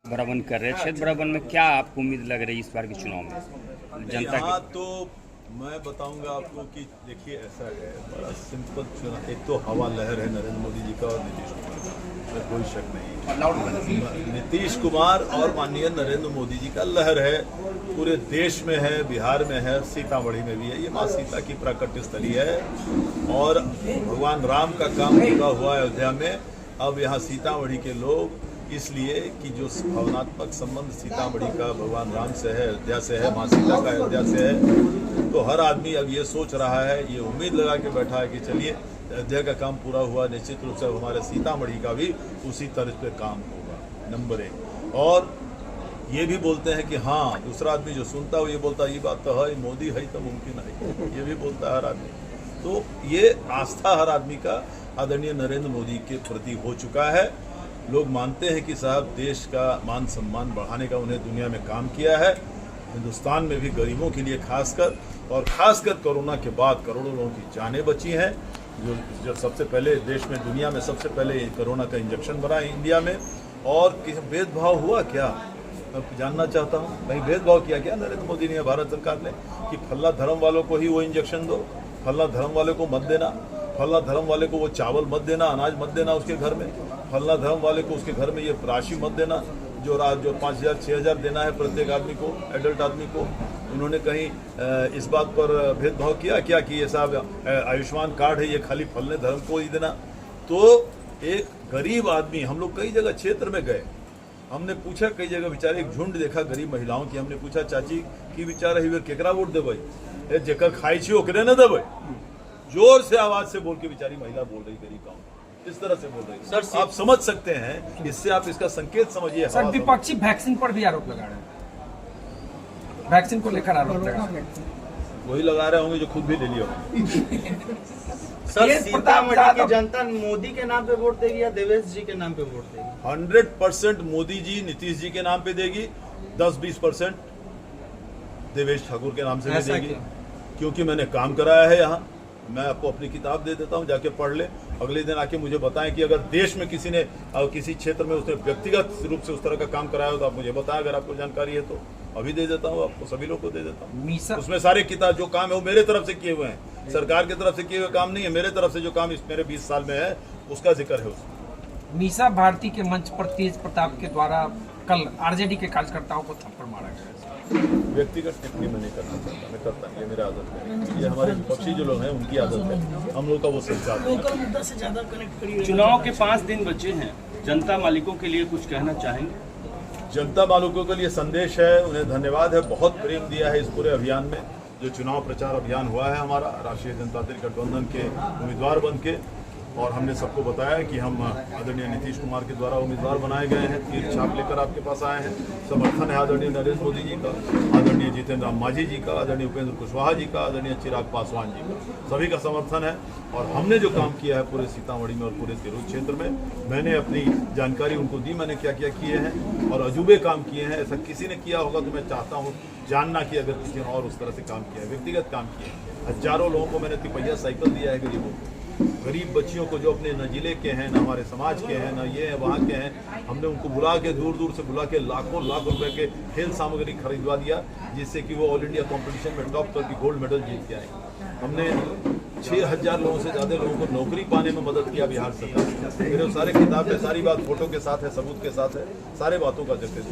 बराबर कर रहे हैं। क्षेत्र बराबर में क्या आपको उम्मीद लग रही है इस बार के चुनाव में जनता यहाँ की? तो मैं बताऊंगा आपको कि देखिए ऐसा है, बड़ा सिंपल चुनाव। एक तो हवा लहर है नरेंद्र मोदी जी का और नीतीश कुमार का, इसमें कोई शक नहीं। नीतीश कुमार और माननीय नरेंद्र मोदी जी का लहर है, पूरे देश में है, बिहार में है, सीतामढ़ी में भी है। ये माँ सीता की प्राकट्य स्थली है और भगवान राम का काम पूरा हुआ अयोध्या में। अब यहाँ सीतामढ़ी के लोग इसलिए कि जो भावनात्मक संबंध सीतामढ़ी का भगवान राम से है, अयोध्या से है, माँ सीता का अयोध्या से है, तो हर आदमी अब ये सोच रहा है, ये उम्मीद लगा के बैठा है कि चलिए अयोध्या का काम पूरा हुआ, निश्चित रूप से हमारे सीतामढ़ी का भी उसी तर्ज पे काम होगा। नंबर 1। और ये भी बोलते हैं कि हाँ, दूसरा आदमी जो सुनता है ये बोलता है ये बात तो है, मोदी है तो मुमकिन है, ये भी बोलता है हर आदमी। तो ये आस्था हर आदमी का आदरणीय नरेंद्र मोदी के प्रति हो चुका है। लोग मानते हैं कि साहब देश का मान सम्मान बढ़ाने का उन्हें दुनिया में काम किया है, हिंदुस्तान में भी गरीबों के लिए खासकर, और खासकर कोरोना के बाद करोड़ों लोगों की जानें बची हैं। जो सबसे पहले देश में, दुनिया में सबसे पहले कोरोना का इंजेक्शन बना है इंडिया में। और भेदभाव हुआ क्या, मैं जानना चाहता हूँ, कहीं भेदभाव किया क्या नरेंद्र मोदी ने, भारत सरकार ने, कि फल्ला धर्म वालों को ही वो इंजेक्शन दो, फल्ला धर्म वाले को मत देना, फल्ला धर्म वाले को वो चावल मत देना, अनाज मत देना उसके घर में, फल्ला धर्म वाले को उसके घर में ये राशि मत देना जो 5,000 6,000 देना है प्रत्येक आदमी को, एडल्ट आदमी को। उन्होंने कहीं इस बात पर भेदभाव किया क्या कि ये साहब आयुष्मान कार्ड है, ये खाली फलने धर्म को ही देना? तो एक गरीब आदमी, हम लोग कई जगह क्षेत्र में गए, हमने पूछा कई जगह, बेचारे एक झुंड देखा गरीब महिलाओं की, हमने पूछा चाची की विचार है केकरा वोट देवे, जेकर खाई छी ओकरे न देवे। जोर से आवाज से बोल के बेचारी महिला बोल रही, गरीब गाँव इस तरह से बोल रही है। सर आप समझ सकते हैं, इससे आप इसका संकेत समझिए। सर विपक्षी वैक्सीन पर भी आरोप लगा रहे हैं, वैक्सीन को लेकर आरोप लगा रहे हैं। वही लगा रहे होंगे जो खुद भी ले लिए होंगे। सर सीतामढ़ी की जनता मोदी के नाम पे वोट देगी या देवेश जी के नाम पे वोट देगी? 100% मोदी जी, नीतीश जी के नाम पे देगी, 10-20% देवेश ठाकुर के नाम से भी देगी, क्योंकि मैंने काम कराया है यहाँ। मैं आपको अपनी किताब दे देता हूँ, जाके पढ़ ले, अगले दिन आके मुझे बताएं कि अगर देश में किसी ने किसी क्षेत्र में उसने व्यक्तिगत रूप से उस तरह का काम कराया हो तो आप मुझे बताएं, अगर आपको जानकारी है तो। अभी दे देता हूँ आपको, सभी लोग को दे देता हूँ। उसमें सारे किताब जो काम है वो मेरे तरफ से किए हुए हैं, सरकार की तरफ से किए हुए काम नहीं है, मेरे तरफ से जो काम इस मेरे 20 साल में है उसका जिक्र है उसमें। मीसा भारती के मंच पर तेज प्रताप के द्वारा कल आरजेडी के कार्यकर्ताओं को थप्पड़ मारा गया। व्यक्तिगत टिप्पणी मैं नहीं करना चाहता, मैं करता नहीं, ये मेरी आदत है, ये हमारे विपक्षी जो लोग हैं उनकी आदत है, हम लोग का वो संस्कार है। चुनाव के 5 दिन बचे हैं, जनता मालिकों के लिए कुछ कहना चाहेंगे? जनता मालिकों के लिए संदेश है, उन्हें धन्यवाद है, बहुत प्रेम दिया है इस पूरे अभियान में, जो चुनाव प्रचार अभियान हुआ है हमारा राष्ट्रीय जनता दल गठबंधन के उम्मीदवार बन के। और हमने सबको बताया कि हम आदरणीय नीतीश कुमार के द्वारा उम्मीदवार बनाए गए हैं, तीर छाप लेकर आपके पास आए हैं। समर्थन है आदरणीय नरेंद्र मोदी जी का, आदरणीय जीतन राम मांझी जी का, आदरणीय उपेंद्र कुशवाहा जी का, आदरणीय चिराग पासवान जी का, सभी का समर्थन है। और हमने जो काम किया है पूरे सीतामढ़ी में और पूरे तिरहुत क्षेत्र में, मैंने अपनी जानकारी उनको दी, मैंने क्या क्या किए हैं और अजूबे काम किए हैं। ऐसा किसी ने किया होगा तो मैं चाहता हूँ जानना कि अगर किसी ने और उस तरह से काम किया है, व्यक्तिगत काम किए हैं। हजारों लोगों को मैंने तिपहिया साइकिल दिया है, गरीबों को, गरीब बच्चियों को जो अपने न जिले के हैं, न हमारे समाज के हैं, न ये हैं वहाँ के हैं, हमने उनको बुला के, दूर दूर से बुला के लाखों लाख रुपए के खेल सामग्री खरीदवा दिया, जिससे कि वो ऑल इंडिया कंपटीशन में टॉप करके गोल्ड मेडल जीत के आए। हमने 6,000 लोगों से ज़्यादा लोगों को नौकरी पाने में मदद किया बिहार सरकार। मेरे सारे किताब में सारी बात फोटो के साथ है, सबूत के साथ है, सारे बातों का जिक्र